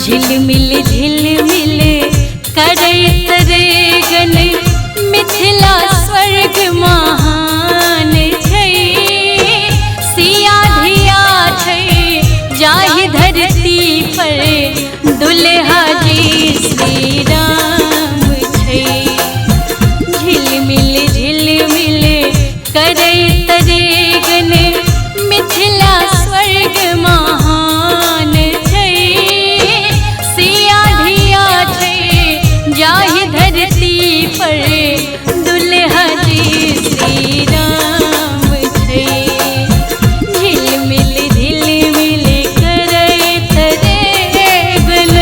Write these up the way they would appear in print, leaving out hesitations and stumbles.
झिलमिल झिलमिल करैत रे गन मिथिला स्वर्ग महान छै। सिया धिया छै जाहि धरती पर दुल्हा जी श्री राम छै। झिलमिल झिलमिल करैत रे गन मिथिला स्वर्ग महान छै। सिया धिया छै जाहि धरती पर दुल्हा जी श्री राम छै। झिलमिल झिलमिल करैत रे गन।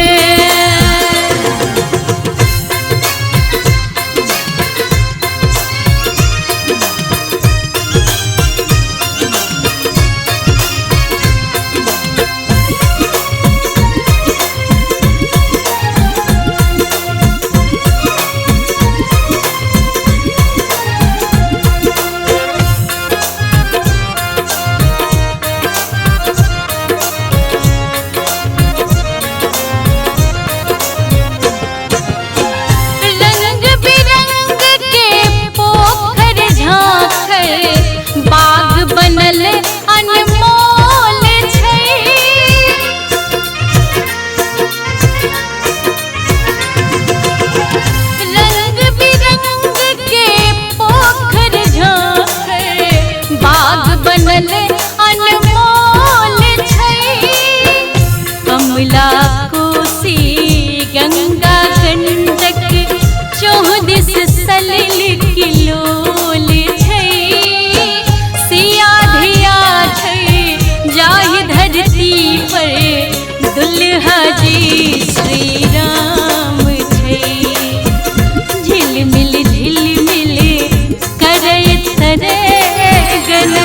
कमला कोसी गंगा गंडक चौदिस सलिल किलोल छै। सिया धिया छै जाहि धरती पर दुल्हा जी श्री राम छै। झिलमिल झिलमिल करैत रे गन।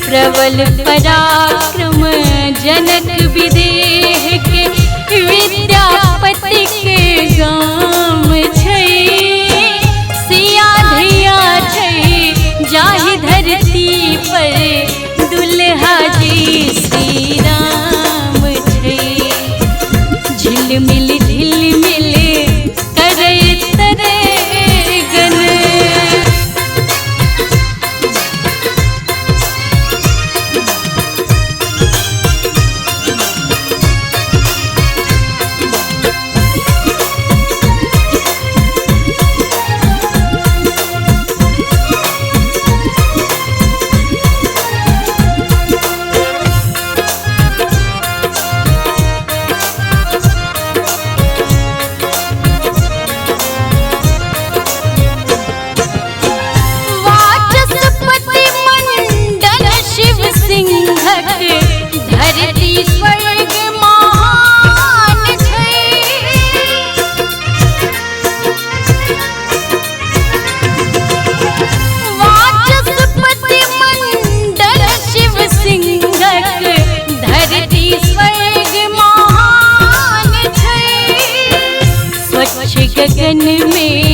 प्रबल पराक्रम जनक विदेह के विद्यापति के गाम छै। सिया धिया छै जाहि धरती पर दुल्हा जी श्री राम छै। झिलमिल झिलमिल करैत रे गन। धरती स्वर्ग महान छै। वाचस्पति मंडल शिव सिंहक धरती स्वर्ग महान छै। स्वच्छ गगन में